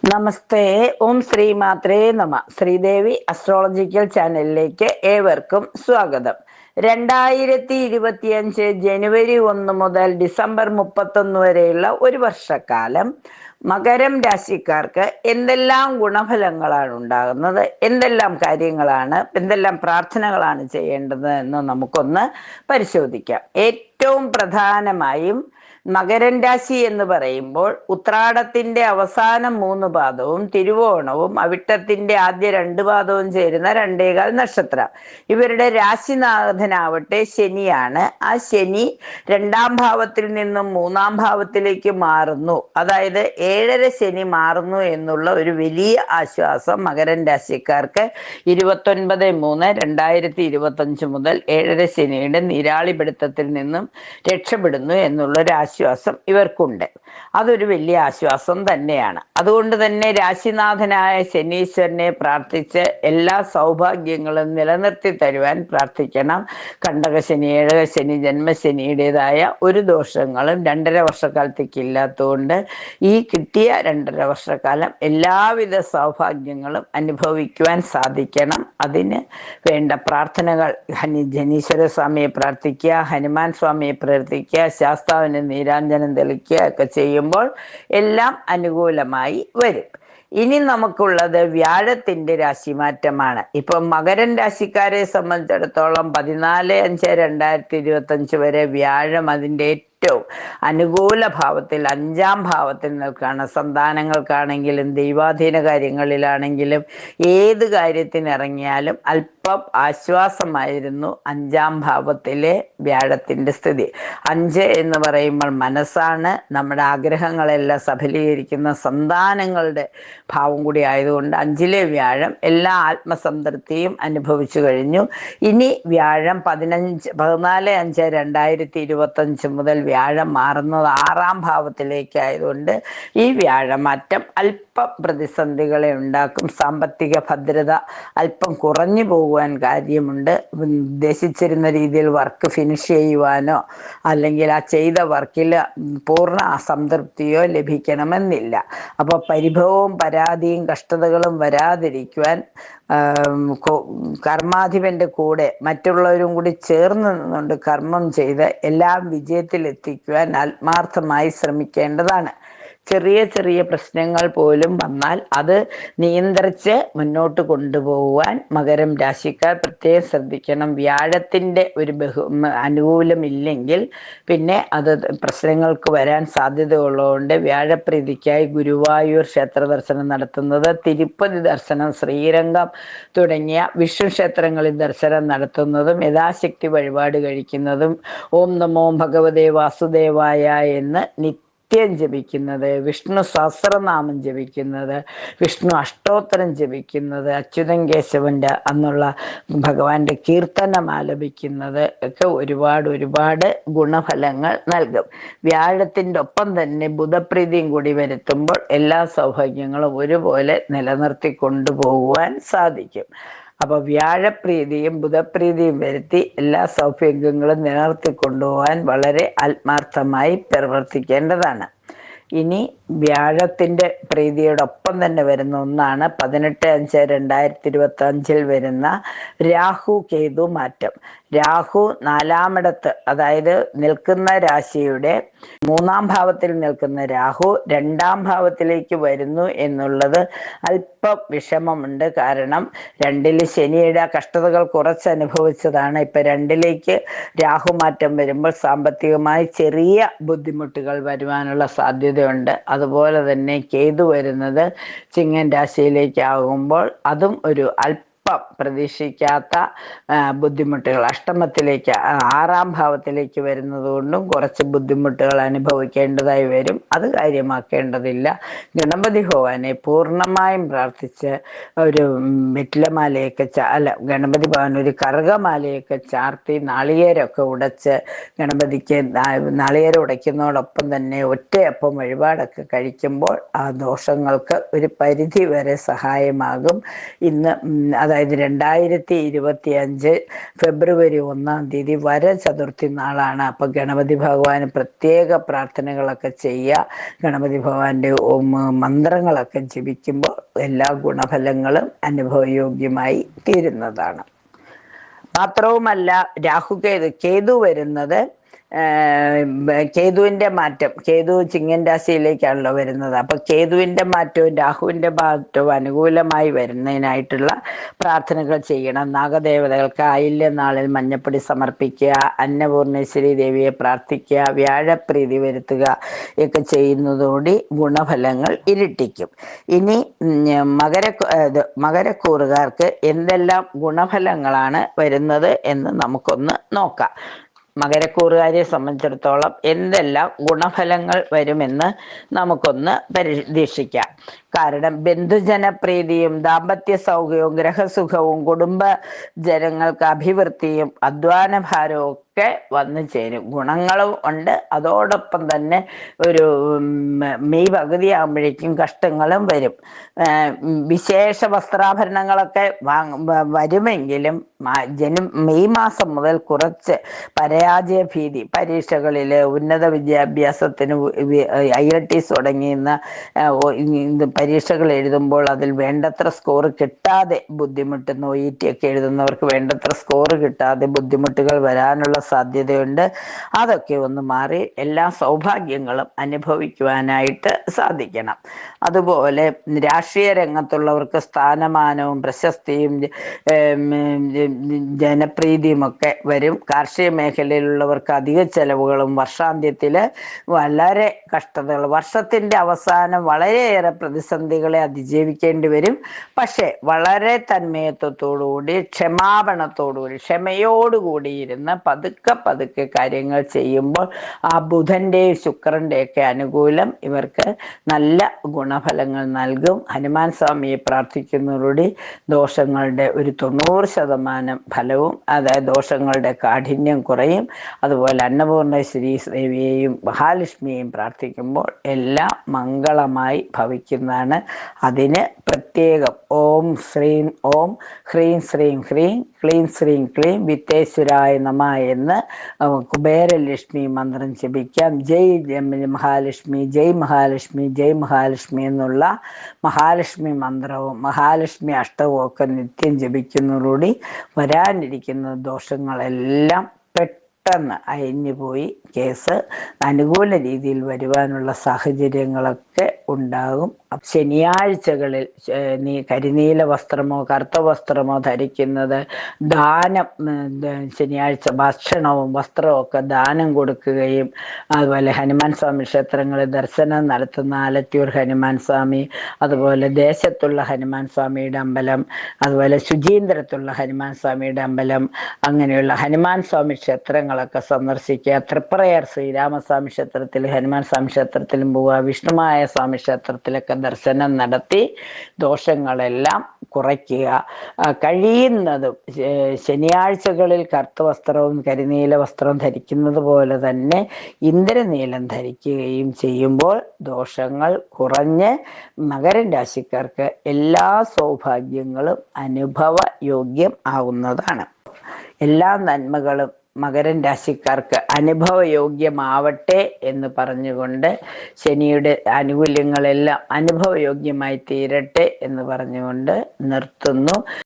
നമസ്തേ. ഓം ശ്രീ മാത്രേ നമ. ശ്രീദേവി അസ്ട്രോളജിക്കൽ ചാനലിലേക്ക് ഏവർക്കും സ്വാഗതം. 2025 ജനുവരി 1 മുതൽ ഡിസംബർ 31 വരെയുള്ള ഒരു വർഷക്കാലം മകരം രാശിക്കാർക്ക് എന്തെല്ലാം ഗുണഫലങ്ങളാണ് ഉണ്ടാകുന്നത്, എന്തെല്ലാം കാര്യങ്ങളാണ്, എന്തെല്ലാം പ്രാർത്ഥനകളാണ് ചെയ്യേണ്ടത് എന്ന് നമുക്കൊന്ന് പരിശോധിക്കാം. ഏറ്റവും പ്രധാനമായും മകരൻ രാശി എന്ന് പറയുമ്പോൾ ഉത്രാടത്തിന്റെ അവസാനം 3 പാദവും തിരുവോണവും അവിട്ടത്തിന്റെ ആദ്യ 2 പാദവും ചേരുന്ന 2.25 നക്ഷത്രം. ഇവരുടെ രാശിനാഥനാവട്ടെ ശനിയാണ്. ആ ശനി 2ാം ഭാവത്തിൽ നിന്നും 3ാം ഭാവത്തിലേക്ക് മാറുന്നു. അതായത് 7.5 ശനി മാറുന്നു എന്നുള്ള ഒരു വലിയ ആശ്വാസം മകരൻ രാശിക്കാർക്ക് 29/3/2025 മുതൽ 7.5 ശനിയുടെ നീരാളിപിടുത്തത്തിൽ നിന്നും രക്ഷപ്പെടുന്നു എന്നുള്ളൊരു ആശ്വാസം ഇവർക്കുണ്ട്. അതൊരു വലിയ ആശ്വാസം തന്നെയാണ്. അതുകൊണ്ട് തന്നെ രാശിനാഥനായ ശനീശ്വരനെ പ്രാർത്ഥിച്ച് എല്ലാ സൗഭാഗ്യങ്ങളും നിലനിർത്തി തരുവാൻ പ്രാർത്ഥിക്കണം. കണ്ടകശനി, ഏഴകശനി, ജന്മശനിയുടേതായ ഒരു ദോഷങ്ങളും 2.5 വർഷക്കാലത്തേക്ക് ഇല്ലാത്തതുകൊണ്ട് ഈ കിട്ടിയ 2.5 വർഷക്കാലം എല്ലാവിധ സൗഭാഗ്യങ്ങളും അനുഭവിക്കുവാൻ സാധിക്കണം. അതിന് വേണ്ട പ്രാർത്ഥനകൾ ജനീശ്വര സ്വാമിയെ പ്രാർത്ഥിക്കുക, ഹനുമാൻ സ്വാമിയെ പ്രാർത്ഥിക്കുക, ശാസ്താവിന് നീരാഞ്ജനം തെളിക്കുക ഒക്കെ ചെയ്യുമ്പോൾ എല്ലാം അനുകൂലമായി വരും. ഇനി നമുക്കുള്ളത് വ്യാഴത്തിന്റെ രാശിമാറ്റമാണ്. ഇപ്പൊ മകരൻ രാശിക്കാരെ സംബന്ധിച്ചിടത്തോളം 14/5/2025 വരെ വ്യാഴം അതിൻ്റെ ഏറ്റവും അനുകൂല ഭാവത്തിൽ 5ാം ഭാവത്തിൽ നിൽക്കുകയാണ്. സന്താനങ്ങൾക്കാണെങ്കിലും ദൈവാധീന കാര്യങ്ങളിലാണെങ്കിലും ഏത് കാര്യത്തിനിറങ്ങിയാലും അല്പം ആശ്വാസമായിരുന്നു 5ാം ഭാവത്തിലെ വ്യാഴത്തിന്റെ സ്ഥിതി. 5 എന്ന് പറയുമ്പോൾ മനസ്സാണ്, നമ്മുടെ ആഗ്രഹങ്ങളെല്ലാം സഫലീകരിക്കുന്ന സന്താനങ്ങളുടെ ഭാവം കൂടി ആയതുകൊണ്ട് 5ലെ വ്യാഴം എല്ലാ ആത്മസംതൃപ്തിയും അനുഭവിച്ചു കഴിഞ്ഞു. ഇനി വ്യാഴം 14/5/2025 മുതൽ വ്യാഴം മാറുന്നത് 6ാം ഭാവത്തിലേക്കായതുകൊണ്ട് ഈ വ്യാഴമാറ്റം അല്പം പ്രതിസന്ധികളെ ഉണ്ടാക്കും. സാമ്പത്തിക ഭദ്രത അല്പം കുറഞ്ഞു പോകുവാൻ കാര്യമുണ്ട്. ഉദ്ദേശിച്ചിരുന്ന രീതിയിൽ വർക്ക് ഫിനിഷ് ചെയ്യുവാനോ അല്ലെങ്കിൽ ആ ചെയ്ത വർക്കിൽ പൂർണ്ണ അസംതൃപ്തിയോ ലഭിക്കണമെന്നില്ല. അപ്പോൾ പരിഭവവും പരാതിയും കഷ്ടതകളും വരാതിരിക്കുവാൻ കർമാധിപന്റെ കൂടെ മറ്റുള്ളവരും കൂടി ചേർന്ന് നിന്നുകൊണ്ട് കർമ്മം ചെയ്ത് എല്ലാം വിജയത്തിലെത്തിക്കുവാൻ ആത്മാർത്ഥമായി ശ്രമിക്കേണ്ടതാണ്. ചെറിയ ചെറിയ പ്രശ്നങ്ങൾ പോലും വന്നാൽ അത് നിയന്ത്രിച്ച് മുന്നോട്ട് കൊണ്ടുപോകുവാൻ മകരം രാശിക്കാർ പ്രത്യേകം ശ്രദ്ധിക്കണം. വ്യാഴത്തിൻ്റെ ഒരു അനുകൂലമില്ലെങ്കിൽ പിന്നെ അത് പ്രശ്നങ്ങൾക്ക് വരാൻ സാധ്യതയുള്ളതുകൊണ്ട് വ്യാഴപ്രീതിക്കായി ഗുരുവായൂർ ക്ഷേത്ര ദർശനം നടത്തുന്നത്, തിരുപ്പതി ദർശനം, ശ്രീരംഗം തുടങ്ങിയ വിഷ്ണു ക്ഷേത്രങ്ങളിൽ ദർശനം നടത്തുന്നതും യഥാശക്തി വഴിപാട് കഴിക്കുന്നതും ഓം നമോ ഭഗവതേ വാസുദേവായ എന്ന് നിത്യം ജപിക്കുന്നത്, വിഷ്ണു സഹസ്രനാമം ജപിക്കുന്നത്, വിഷ്ണു അഷ്ടോത്തരം ജപിക്കുന്നത്, അച്യുതൻ കേശവന്റെ അന്നുള്ള ഭഗവാന്റെ കീർത്തനം ആലപിക്കുന്നത് ഒക്കെ ഒരുപാട് ഗുണഫലങ്ങൾ നൽകും. വ്യാഴത്തിൻ്റെ ഒപ്പം തന്നെ ബുധപ്രീതിയും കൂടി വരുത്തുമ്പോൾ എല്ലാ സൗഭാഗ്യങ്ങളും ഒരുപോലെ നിലനിർത്തി കൊണ്ടുപോകുവാൻ സാധിക്കും. അപ്പോൾ വ്യാഴപ്രീതിയും ബുധപ്രീതിയും വരുത്തി എല്ലാ സൗഭാഗ്യങ്ങളും നിലനിർത്തി കൊണ്ടുപോകാൻ വളരെ ആത്മാർത്ഥമായി പ്രവർത്തിക്കേണ്ടതാണ്. ഇനി വ്യാഴത്തിൻ്റെ പ്രീതിയോടൊപ്പം തന്നെ വരുന്ന ഒന്നാണ് 18/5/2025 വരുന്ന രാഹു കേതു മാറ്റം. രാഹു 4ാമിടത്ത്, അതായത് നിൽക്കുന്ന രാശിയുടെ 3ാം ഭാവത്തിൽ നിൽക്കുന്ന രാഹു 2ാം ഭാവത്തിലേക്ക് വരുന്നു എന്നുള്ളത് അല്പം വിഷമമുണ്ട്. കാരണം 2ൽ ശനിയുടെ കഷ്ടതകൾ കുറച്ച് അനുഭവിച്ചതാണ്. ഇപ്പം 2ലേക്ക് രാഹു മാറ്റം വരുമ്പോൾ സാമ്പത്തികമായി ചെറിയ ബുദ്ധിമുട്ടുകൾ വരുവാനുള്ള സാധ്യതയുണ്ട്. അതുപോലെ തന്നെ കേതു വരുന്നത് ചിങ്ങൻ രാശിയിലേക്കാകുമ്പോൾ അതും ഒരു അല്പം പ്രതീക്ഷിക്കാത്ത ബുദ്ധിമുട്ടുകൾ, അഷ്ടമത്തിലേക്ക് 6ാം ഭാവത്തിലേക്ക് വരുന്നത് കൊണ്ടും കുറച്ച് ബുദ്ധിമുട്ടുകൾ അനുഭവിക്കേണ്ടതായി വരും. അത് കാര്യമാക്കേണ്ടതില്ല. ഗണപതി ഭഗവാനെ പൂർണ്ണമായും പ്രാർത്ഥിച്ച് ഒരു വെറ്റിലമാലയൊക്കെ ഗണപതി ഭഗവാൻ ഒരു കറുകമാലയൊക്കെ ചാർത്തി നാളികേരമൊക്കെ ഉടച്ച് ഗണപതിക്ക് നാളികേരം ഉടയ്ക്കുന്നതോടൊപ്പം തന്നെ ഒറ്റയപ്പം വഴിപാടൊക്കെ കഴിക്കുമ്പോൾ ആ ദോഷങ്ങൾക്ക് ഒരു പരിധി വരെ സഹായമാകും. ഇന്ന് അതായത് 2025 ഫെബ്രുവരി 1 വരചതുർത്ഥി നാളാണ്. അപ്പൊ ഗണപതി ഭഗവാന് പ്രത്യേക പ്രാർത്ഥനകളൊക്കെ ചെയ്യുക, ഗണപതി ഭഗവാന്റെ മന്ത്രങ്ങളൊക്കെ ജപിക്കുമ്പോൾ എല്ലാ ഗുണഫലങ്ങളും അനുഭവയോഗ്യമായി തീരുന്നതാണ്. മാത്രവുമല്ല, കേതു വരുന്നത്, കേതുവിന്റെ മാറ്റം, കേതു ചിങ്ങൻ രാശിയിലേക്കാണല്ലോ വരുന്നത്. അപ്പൊ കേതുവിന്റെ മാറ്റവും രാഹുവിന്റെ മാറ്റവും അനുകൂലമായി വരുന്നതിനായിട്ടുള്ള പ്രാർത്ഥനകൾ ചെയ്യണം. നാഗദേവതകൾക്ക് ആയില്യനാളിൽ മഞ്ഞപ്പൊടി സമർപ്പിക്കുക, അന്നപൂർണേശ്വരി ദേവിയെ പ്രാർത്ഥിക്കുക, വ്യാഴപ്രീതി വരുത്തുക ഒക്കെ ചെയ്യുന്നതോടെ ഗുണഫലങ്ങൾ ഇരട്ടിക്കും. ഇനി മകരക്കൂറുകാർക്ക് എന്തെല്ലാം ഗുണഫലങ്ങളാണ് വരുന്നത് എന്ന് നമുക്കൊന്ന് നോക്കാം. മകരക്കൂറുകാരെ സംബന്ധിച്ചിടത്തോളം എന്തെല്ലാം ഗുണഫലങ്ങൾ വരുമെന്ന് നമുക്കൊന്ന് പ്രതീക്ഷിക്കാം. കാരണം ബന്ധുജനപ്രീതിയും ദാമ്പത്യ സൗഖ്യവും ഗ്രഹസുഖവും കുടുംബ ജനങ്ങൾക്ക് അഭിവൃദ്ധിയും അധ്വാന ഭാരവും ഒക്കെ വന്നു ചേരും. ഗുണങ്ങളും ഉണ്ട്, അതോടൊപ്പം തന്നെ ഒരു മെയ് പകുതിയാകുമ്പോഴേക്കും കഷ്ടങ്ങളും വരും. വിശേഷ വസ്ത്രാഭരണങ്ങളൊക്കെ വരുമെങ്കിലും മെയ് മാസം മുതൽ കുറച്ച് പരാജയ ഭീതി, പരീക്ഷകളില് ഉന്നത വിദ്യാഭ്യാസത്തിന് IITs തുടങ്ങിയുന്ന പരീക്ഷകൾ എഴുതുമ്പോൾ അതിൽ വേണ്ടത്ര സ്കോർ കിട്ടാതെ ബുദ്ധിമുട്ടുന്നു. OET ഒക്കെ എഴുതുന്നവർക്ക് വേണ്ടത്ര സ്കോർ കിട്ടാതെ ബുദ്ധിമുട്ടുകൾ വരാനുള്ള സാധ്യതയുണ്ട്. അതൊക്കെ ഒന്ന് മാറി എല്ലാ സൗഭാഗ്യങ്ങളും അനുഭവിക്കുവാനായിട്ട് സാധിക്കണം. അതുപോലെ രാഷ്ട്രീയ രംഗത്തുള്ളവർക്ക് സ്ഥാനമാനവും പ്രശസ്തിയും ജനപ്രീതിയും ഒക്കെ വരും. കാർഷിക മേഖലയിലുള്ളവർക്ക് അധിക ചെലവുകളും വർഷാന്ത്യത്തിൽ വളരെ കഷ്ടതകൾ, വർഷത്തിന്റെ അവസാനം വളരെയേറെ പ്രതിസന്ധികളെ അതിജീവിക്കേണ്ടി വരും. പക്ഷെ വളരെ തന്മയത്വത്തോടുകൂടി ക്ഷമാപണത്തോടുകൂടി ക്ഷമയോടുകൂടി ഇരുന്ന് പതുക്കെ കാര്യങ്ങൾ ചെയ്യുമ്പോൾ ആ ബുധന്റെയും ശുക്രന്റെയൊക്കെ അനുകൂലം ഇവർക്ക് നല്ല ഗുണഫലങ്ങൾ നൽകും. ഹനുമാൻ സ്വാമിയെ പ്രാർത്ഥിക്കുന്നതോടുകൂടി ദോഷങ്ങളുടെ ഒരു 90% ഫലവും, അതായത് ദോഷങ്ങളുടെ കാഠിന്യം കുറയും. അതുപോലെ അന്നപൂർണേശ്വരി ദേവിയെയും മഹാലക്ഷ്മിയെയും പ്രാർത്ഥിക്കുമ്പോൾ എല്ലാം മംഗളമായി ഭവിക്കുന്നതാണ്. അതിന് പ്രത്യേകം ഓം ഹ്രീം ശ്രീം ഹ്രീം ക്ലീം ശ്രീം ക്ലീം വിത്തേശ്വരായ നമ എന്ന് കുബേരലക്ഷ്മി മന്ത്രം ജപിക്കാം. ജയ് മഹാലക്ഷ്മി, ജയ് മഹാലക്ഷ്മി, ജയ് മഹാലക്ഷ്മി എന്നുള്ള മഹാലക്ഷ്മി മന്ത്രവും മഹാലക്ഷ്മി അഷ്ടവും ഒക്കെ നിത്യം ജപിക്കുന്നതോടുകൂടി വരാനിരിക്കുന്ന ദോഷങ്ങളെല്ലാം പെട്ടെന്ന് അയഞ്ഞുപോയി കേസ് അനുകൂല രീതിയിൽ വരുവാനുള്ള സാഹചര്യങ്ങളൊക്കെ ഉണ്ടാകും. ശനിയാഴ്ചകളിൽ കരിനീല വസ്ത്രമോ കറുത്ത വസ്ത്രമോ ധരിക്കുന്നത്, ദാനം, ശനിയാഴ്ച ഭക്ഷണവും വസ്ത്രവും ഒക്കെ ദാനം കൊടുക്കുകയും, അതുപോലെ ഹനുമാൻ സ്വാമി ക്ഷേത്രങ്ങളിൽ ദർശനം നടത്തുന്ന ആലത്തിയൂർ ഹനുമാൻ സ്വാമി, അതുപോലെ ദേശത്തുള്ള ഹനുമാൻ സ്വാമിയുടെ അമ്പലം, അതുപോലെ ശുചീന്ദ്രത്തുള്ള ഹനുമാൻ സ്വാമിയുടെ അമ്പലം, അങ്ങനെയുള്ള ഹനുമാൻ സ്വാമി ക്ഷേത്രങ്ങളൊക്കെ സന്ദർശിക്കുക. തൃപ്രയാർ ശ്രീരാമസ്വാമി ക്ഷേത്രത്തിൽ, ഹനുമാൻ സ്വാമി ക്ഷേത്രത്തിലും പോവുക. വിഷ്ണുമായ സ്വാമി ക്ഷേത്രത്തിലൊക്കെ ദർശനം നടത്തി ദോഷങ്ങളെല്ലാം കുറയ്ക്കുക. കഴിയുന്നതും ശനിയാഴ്ചകളിൽ കറുത്ത വസ്ത്രവും കരിനീല വസ്ത്രവും ധരിക്കുന്നത് പോലെ തന്നെ ഇന്ദ്രനീലം ധരിക്കുകയും ചെയ്യുമ്പോൾ ദോഷങ്ങൾ കുറഞ്ഞ് മകരം രാശിക്കാർക്ക് എല്ലാ സൗഭാഗ്യങ്ങളും അനുഭവയോഗ്യം ആവുന്നതാണ്. എല്ലാ നന്മകളും മകരം രാശിക്കാർക്ക് അനുഭവയോഗ്യമാവട്ടെ എന്ന് പറഞ്ഞുകൊണ്ട്, ശനിയുടെ ആനുകൂല്യങ്ങളെല്ലാം അനുഭവയോഗ്യമായി തീരട്ടെ എന്ന് പറഞ്ഞുകൊണ്ട് നിർത്തുന്നു.